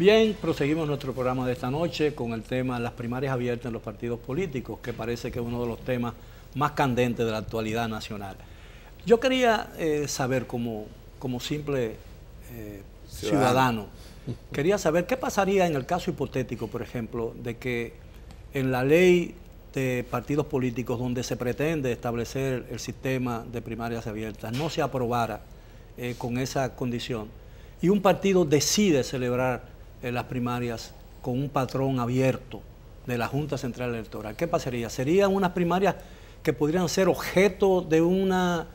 Bien, proseguimos nuestro programa de esta noche con el tema las primarias abiertas en los partidos políticos, que parece que es uno de los temas más candentes de la actualidad nacional. Yo quería saber, como simple ciudadano, quería saber qué pasaría en el caso hipotético, por ejemplo, de que en la ley de partidos políticos donde se pretende establecer el sistema de primarias abiertas no se aprobara con esa condición y un partido decide celebrar las primarias con un patrón abierto de la Junta Central Electoral. ¿Qué pasaría? ¿Serían unas primarias que podrían ser objeto de una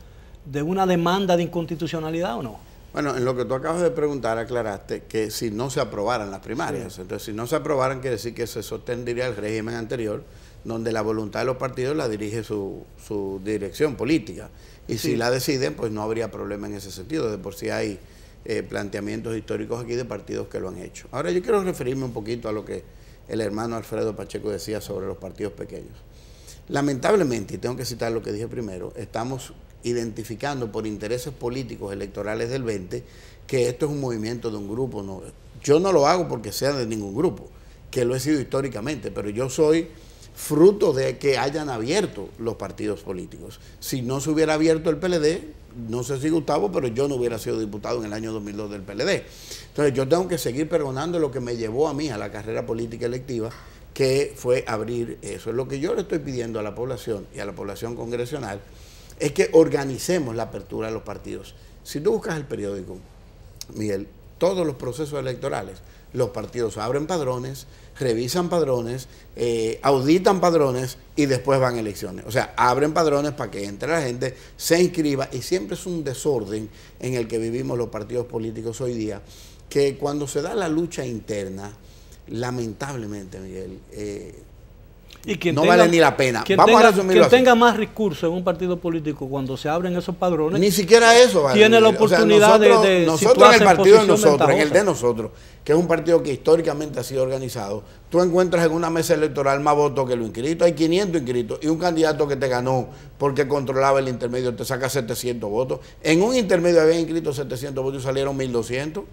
demanda de inconstitucionalidad o no? Bueno, en lo que tú acabas de preguntar, aclaraste que si no se aprobaran las primarias. Sí. Entonces, si no se aprobaran, quiere decir que se sostendría el régimen anterior, donde la voluntad de los partidos la dirige su dirección política. Y sí, si la deciden, pues no habría problema en ese sentido. De por sí hay planteamientos históricos aquí de partidos que lo han hecho. Ahora yo quiero referirme un poquito a lo que el hermano Alfredo Pacheco decía sobre los partidos pequeños. Lamentablemente, y tengo que citar lo que dije primero, estamos identificando por intereses políticos electorales del 20 que esto es un movimiento de un grupo. No, yo no lo hago porque sea de ningún grupo, que lo he sido históricamente, pero yo soy fruto de que hayan abierto los partidos políticos. Si no se hubiera abierto el PLD, no sé si Gustavo, pero yo no hubiera sido diputado en el año 2002 del PLD. Entonces yo tengo que seguir pregonando lo que me llevó a mí a la carrera política electiva, que fue abrir eso. Es lo que yo le estoy pidiendo a la población y a la población congresional, es que organicemos la apertura de los partidos. Si tú buscas el periódico, Miguel, todos los procesos electorales, los partidos abren padrones, revisan padrones, auditan padrones y después van a elecciones. O sea, abren padrones para que entre la gente, se inscriba, y siempre es un desorden en el que vivimos los partidos políticos hoy día, que cuando se da la lucha interna, lamentablemente, Miguel, y quien no tenga, vale ni la pena. Vamos a resumirlo así. Quien tenga más recursos en un partido político cuando se abren esos padrones, ni siquiera eso vale, tiene la oportunidad, o sea, de nosotros en el partido de nosotros, en el de nosotros, que es un partido que históricamente ha sido organizado, tú encuentras en una mesa electoral más votos que los inscritos, hay 500 inscritos, y un candidato que te ganó porque controlaba el intermedio te saca 700 votos. En un intermedio había inscritos 700 votos y salieron 1200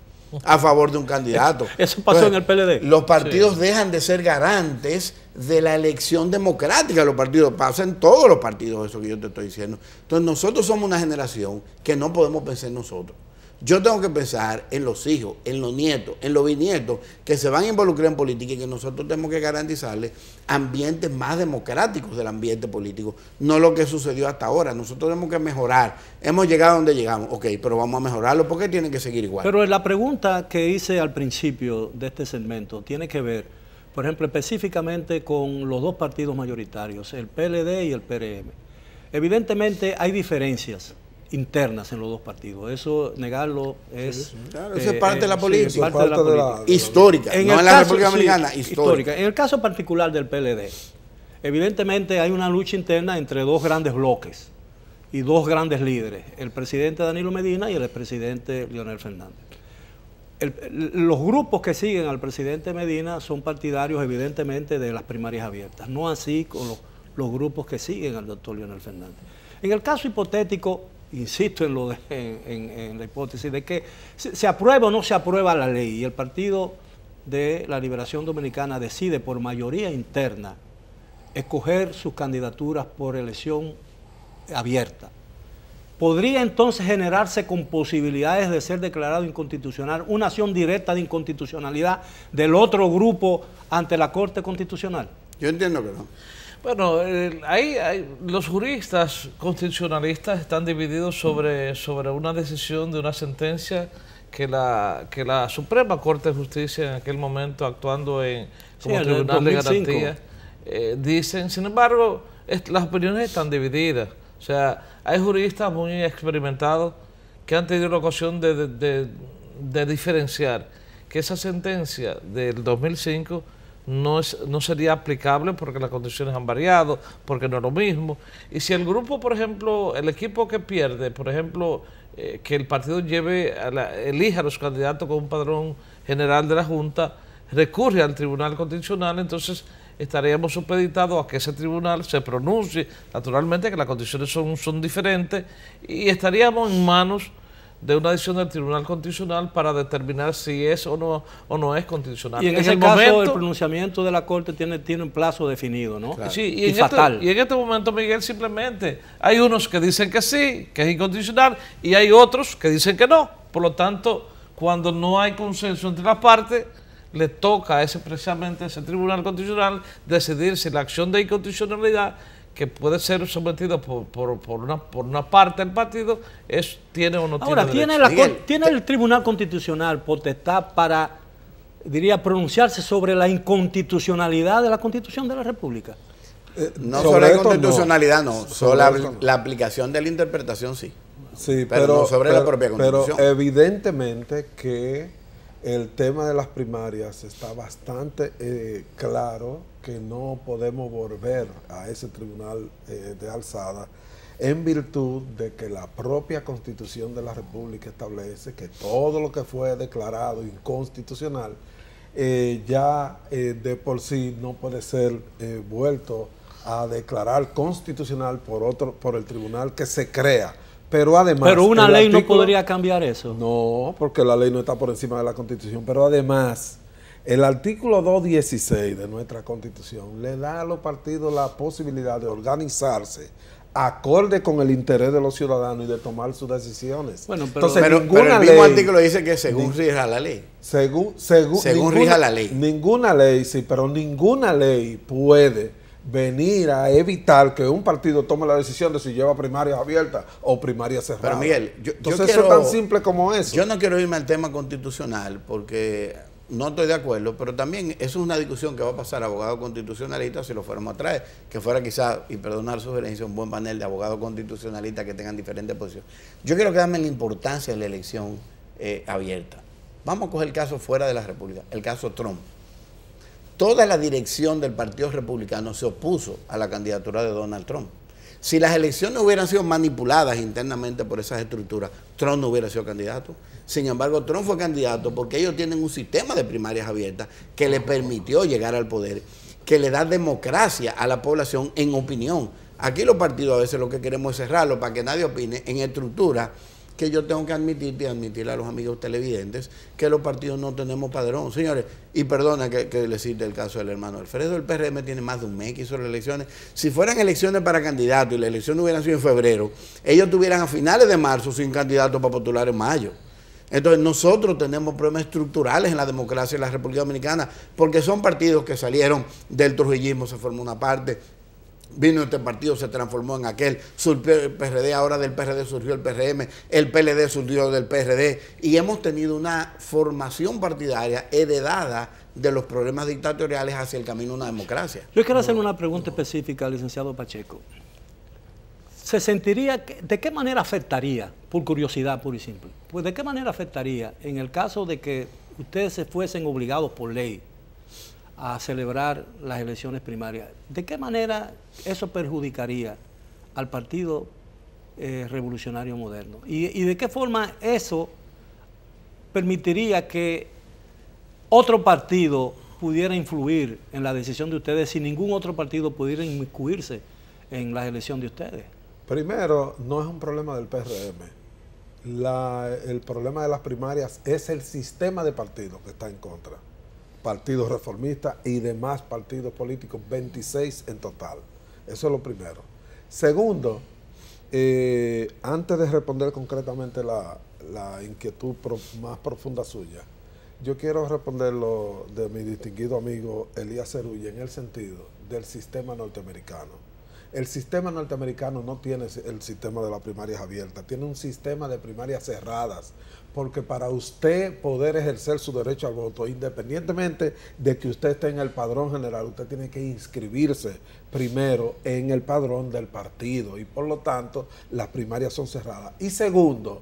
a favor de un candidato. Eso pasó en el PLD. Los partidos dejan de ser garantes de la elección democrática. Los partidos, pasa en todos los partidos eso que yo te estoy diciendo. Entonces nosotros somos una generación que no podemos pensar en nosotros. Yo tengo que pensar en los hijos, en los nietos, en los bisnietos que se van a involucrar en política, y que nosotros tenemos que garantizarles ambientes más democráticos del ambiente político, no lo que sucedió hasta ahora. Nosotros tenemos que mejorar. Hemos llegado a donde llegamos, ok, pero vamos a mejorarlo porque tienen que seguir igual. Pero la pregunta que hice al principio de este segmento tiene que ver, por ejemplo, específicamente con los dos partidos mayoritarios, el PLD y el PRM. Evidentemente hay diferencias internas en los dos partidos. Eso, negarlo es... Claro, eso es parte de la política. Sí, parte de la política. Histórica, no en la República Dominicana, histórica. En el caso particular del PLD, evidentemente hay una lucha interna entre dos grandes bloques y dos grandes líderes, el presidente Danilo Medina y el expresidente Leonel Fernández. Los grupos que siguen al presidente Medina son partidarios evidentemente de las primarias abiertas, no así con los grupos que siguen al doctor Leonel Fernández. En el caso hipotético, insisto en la hipótesis de que se aprueba o no se aprueba la ley y el Partido de la Liberación Dominicana decide por mayoría interna escoger sus candidaturas por elección abierta, ¿podría entonces generarse con posibilidades de ser declarado inconstitucional una acción directa de inconstitucionalidad del otro grupo ante la Corte Constitucional? Yo entiendo que no. Bueno, los juristas constitucionalistas están divididos sobre una decisión de una sentencia que la Suprema Corte de Justicia en aquel momento, actuando como Tribunal de Garantía, dicen. Sin embargo, las opiniones están divididas. O sea, hay juristas muy experimentados que han tenido la ocasión de diferenciar que esa sentencia del 2005 no sería aplicable porque las condiciones han variado, porque no es lo mismo. Y si el grupo, por ejemplo, el equipo que pierde, por ejemplo, que el partido elija a los candidatos con un padrón general de la Junta, recurre al Tribunal Constitucional, entonces estaríamos supeditados a que ese tribunal se pronuncie, naturalmente que las condiciones son diferentes, y estaríamos en manos de una decisión del Tribunal Constitucional para determinar si es o no es constitucional. Y en ese caso el pronunciamiento de la Corte tiene un plazo definido, ¿no? Claro. Sí, y en este momento, Miguel, simplemente hay unos que dicen que sí, que es inconstitucional, y hay otros que dicen que no. Por lo tanto, cuando no hay consenso entre las partes, le toca precisamente a ese Tribunal Constitucional decidir si la acción de inconstitucionalidad, que puede ser sometida por una parte del partido, tiene o no Ahora, tiene derecho. ¿Tiene el Tribunal Constitucional potestad para, pronunciarse sobre la inconstitucionalidad de la Constitución de la República? No sobre la inconstitucionalidad, no. Sobre la aplicación de la interpretación, sí. Sí, pero no sobre la propia Constitución. Pero evidentemente que el tema de las primarias está bastante claro, que no podemos volver a ese tribunal de alzada en virtud de que la propia Constitución de la República establece que todo lo que fue declarado inconstitucional ya de por sí no puede ser vuelto a declarar constitucional por el tribunal que se crea. Pero además... Pero una ley no podría cambiar eso. No, porque la ley no está por encima de la Constitución. Pero además, el artículo 216 de nuestra Constitución le da a los partidos la posibilidad de organizarse acorde con el interés de los ciudadanos y de tomar sus decisiones. Bueno, pero el mismo artículo dice que según rija la ley. Según rija la ley. Ninguna ley, sí, pero ninguna ley puede venir a evitar que un partido tome la decisión de si lleva primarias abiertas o primarias cerradas. Pero Miguel, entonces eso es tan simple como eso. Yo no quiero irme al tema constitucional porque no estoy de acuerdo, pero también eso es una discusión que va a pasar a abogados constitucionalistas si lo fuéramos a traer, que fuera quizás, y perdonar la sugerencia, un buen panel de abogados constitucionalistas que tengan diferentes posiciones. Yo quiero quedarme en la importancia de la elección abierta. Vamos a coger el caso fuera de la República, el caso Trump. Toda la dirección del Partido Republicano se opuso a la candidatura de Donald Trump. Si las elecciones hubieran sido manipuladas internamente por esas estructuras, Trump no hubiera sido candidato. Sin embargo, Trump fue candidato porque ellos tienen un sistema de primarias abiertas que le permitió llegar al poder, que le da democracia a la población en opinión. Aquí los partidos a veces lo que queremos es cerrarlo para que nadie opine en estructura, que yo tengo que admitir y admitirle a los amigos televidentes que los partidos no tenemos padrón. Señores, y perdona que le cite el caso del hermano Alfredo, el PRM tiene más de un mes que hizo las elecciones. Si fueran elecciones para candidatos y las elecciones hubieran sido en febrero, ellos tuvieran a finales de marzo sin candidato para postular en mayo. Entonces nosotros tenemos problemas estructurales en la democracia de la República Dominicana porque son partidos que salieron del trujillismo, se formó una parte, vino este partido, se transformó en aquel, surgió el PRD, ahora del PRD surgió el PRM, el PLD surgió del PRD, y hemos tenido una formación partidaria heredada de los problemas dictatoriales hacia el camino de una democracia. Yo quiero hacer una pregunta específica al licenciado Pacheco. ¿Se sentiría, de qué manera afectaría, por curiosidad pura y simple, pues de qué manera afectaría en el caso de que ustedes se fuesen obligados por ley a celebrar las elecciones primarias? ¿De qué manera eso perjudicaría al Partido Revolucionario Moderno? ¿Y de qué forma eso permitiría que otro partido pudiera influir en la decisión de ustedes si ningún otro partido pudiera inmiscuirse en la elección de ustedes? Primero, no es un problema del PRM. El problema de las primarias es el sistema de partidos que está en contra. Partidos reformistas y demás partidos políticos, 26 en total. Eso es lo primero. Segundo, antes de responder concretamente la inquietud más profunda suya, yo quiero responderlo de mi distinguido amigo Elías Cerulla en el sentido del sistema norteamericano. El sistema norteamericano no tiene el sistema de las primarias abiertas, tiene un sistema de primarias cerradas, porque para usted poder ejercer su derecho al voto, independientemente de que usted esté en el padrón general, usted tiene que inscribirse primero en el padrón del partido y por lo tanto las primarias son cerradas. Y segundo,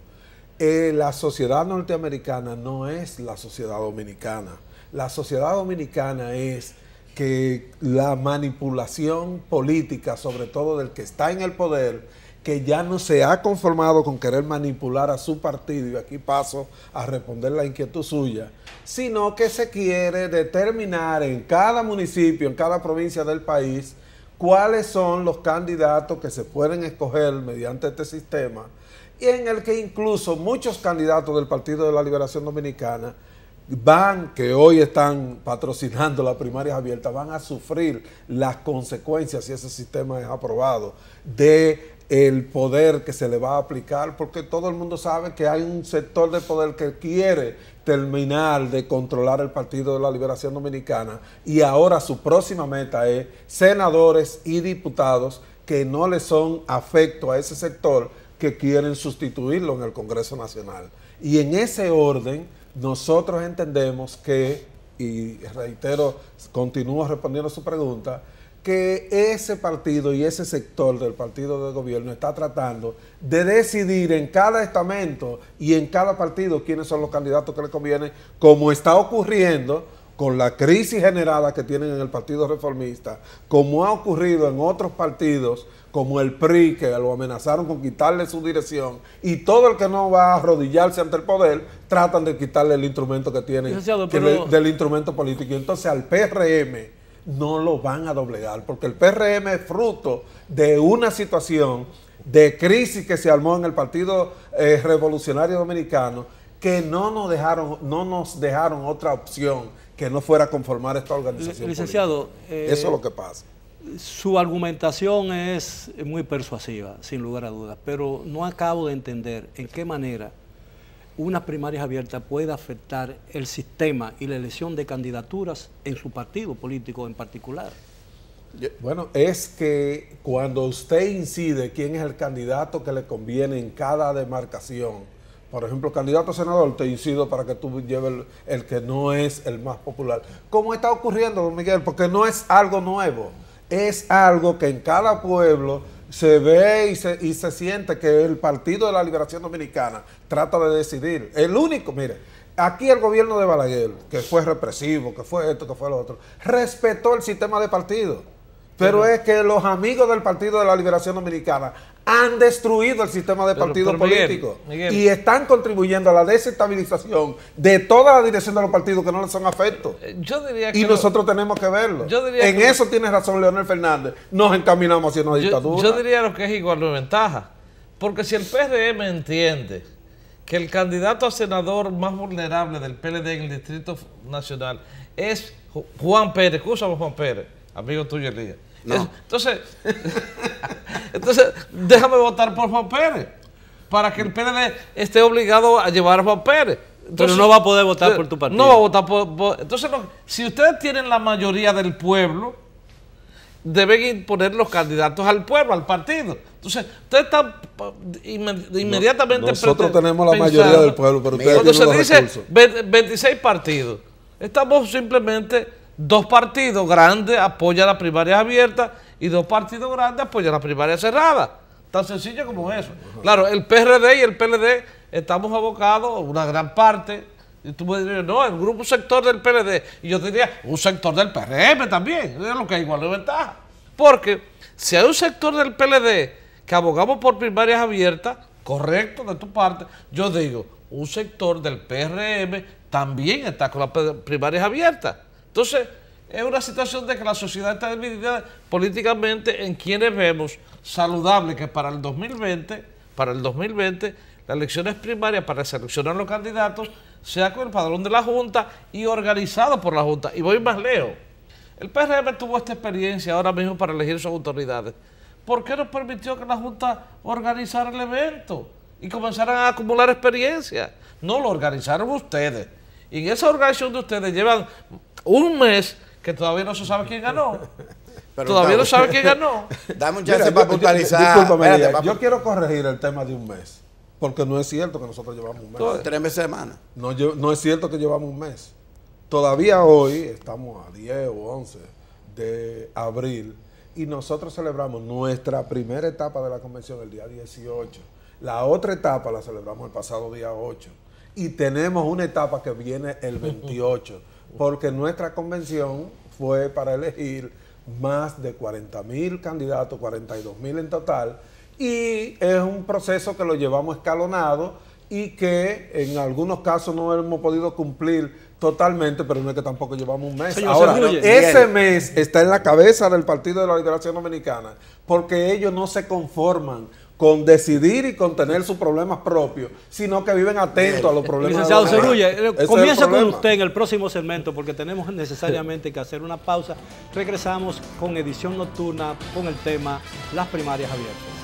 la sociedad norteamericana no es la sociedad dominicana. La sociedad dominicana es que la manipulación política, sobre todo del que está en el poder, que ya no se ha conformado con querer manipular a su partido, y aquí paso a responder la inquietud suya, sino que se quiere determinar en cada municipio, en cada provincia del país, cuáles son los candidatos que se pueden escoger mediante este sistema y en el que incluso muchos candidatos del Partido de la Liberación Dominicana que hoy están patrocinando las primarias abiertas, van a sufrir las consecuencias si ese sistema es aprobado, de el poder que se le va a aplicar, porque todo el mundo sabe que hay un sector de poder que quiere terminar de controlar el Partido de la Liberación Dominicana, y ahora su próxima meta es senadores y diputados que no le son afectos a ese sector, que quieren sustituirlo en el Congreso Nacional. Y en ese orden, nosotros entendemos que, y reitero, continúo respondiendo a su pregunta, que ese partido y ese sector del partido de gobierno está tratando de decidir en cada estamento y en cada partido quiénes son los candidatos que le convienen, como está ocurriendo con la crisis generada que tienen en el Partido Reformista, como ha ocurrido en otros partidos como el PRI, que lo amenazaron con quitarle su dirección, y todo el que no va a arrodillarse ante el poder, tratan de quitarle el instrumento que tienen, del instrumento político. Y entonces al PRM no lo van a doblegar, porque el PRM es fruto de una situación de crisis que se armó en el Partido Revolucionario Dominicano, que no nos dejaron otra opción que no fuera conformar esta organización. Licenciado, eso es lo que pasa. Su argumentación es muy persuasiva, sin lugar a dudas, pero no acabo de entender en qué manera unas primarias abiertas puede afectar el sistema y la elección de candidaturas en su partido político en particular. Bueno, es que cuando usted incide quién es el candidato que le conviene en cada demarcación, por ejemplo, candidato a senador, te incido para que tú lleves el que no es el más popular. ¿Cómo está ocurriendo, don Miguel? Porque no es algo nuevo, es algo que en cada pueblo se ve y se siente que el Partido de la Liberación Dominicana trata de decidir. El único, mire, aquí el gobierno de Balaguer, que fue represivo, que fue esto, que fue lo otro, respetó el sistema de partido. Pero es que los amigos del Partido de la Liberación Dominicana han destruido el sistema de partidos políticos y están contribuyendo a la desestabilización de toda la dirección de los partidos que no les son afectos. Yo diría que nosotros tenemos que verlo. En eso tiene razón Leonel Fernández. Nos encaminamos hacia una dictadura. Yo diría lo que es igual de ventaja. Porque si el PRM entiende que el candidato a senador más vulnerable del PLD en el Distrito Nacional es Juan Pérez, escúchame Juan Pérez, amigo tuyo Elías. No. Entonces, déjame votar por Juan Pérez, para que el PLD esté obligado a llevar a Juan Pérez. Entonces, pero no va a poder votar por tu partido. No va a votar por... Entonces, si ustedes tienen la mayoría del pueblo, deben imponer los candidatos al pueblo, al partido. Entonces, ustedes están inmediatamente... Nosotros tenemos la mayoría del pueblo, pero ustedes cuando tienen se los dice recursos. 26 partidos, estamos simplemente... 2 partidos grandes apoyan las primarias abiertas y 2 partidos grandes apoyan las primarias cerradas. Tan sencillo como eso. Claro, el PRD y el PLD estamos abocados, una gran parte, y tú me dirías, no, el grupo sector del PLD, y yo diría, un sector del PRM también, es lo que hay igual de ventaja. Porque si hay un sector del PLD que abogamos por primarias abiertas, correcto de tu parte, yo digo, un sector del PRM también está con las primarias abiertas. Entonces, es una situación de que la sociedad está dividida políticamente en quienes vemos saludable que para el 2020, las elecciones primarias para seleccionar los candidatos sea con el padrón de la Junta y organizado por la Junta. Y voy más lejos. El PRM tuvo esta experiencia ahora mismo para elegir sus autoridades. ¿Por qué no permitió que la Junta organizara el evento y comenzaran a acumular experiencia? No, lo organizaron ustedes. Y en esa organización de ustedes llevan un mes que todavía no se sabe quién ganó. Pero todavía no sabe quién ganó. Dame un chance para puntualizar. Discúlpame, yo quiero corregir el tema de un mes, porque no es cierto que nosotros llevamos un mes. 3 semanas. No es cierto que llevamos un mes. Todavía hoy estamos a 10 o 11 de abril y nosotros celebramos nuestra primera etapa de la convención el día 18. La otra etapa la celebramos el pasado día 8 y tenemos una etapa que viene el 28. Porque nuestra convención fue para elegir más de 40.000 candidatos, 42.000 en total, y es un proceso que lo llevamos escalonado y que en algunos casos no hemos podido cumplir totalmente, pero no es que tampoco llevamos un mes. Señor, ahora, ese mes está en la cabeza del Partido de la Liberación Dominicana, porque ellos no se conforman con decidir y con tener sus problemas propios, sino que viven atentos a los problemas. Licenciado de los demás. Cerulla, Ese es el comienza con problema. usted en el próximo segmento porque tenemos necesariamente que hacer una pausa. Regresamos con edición nocturna con el tema Las primarias abiertas.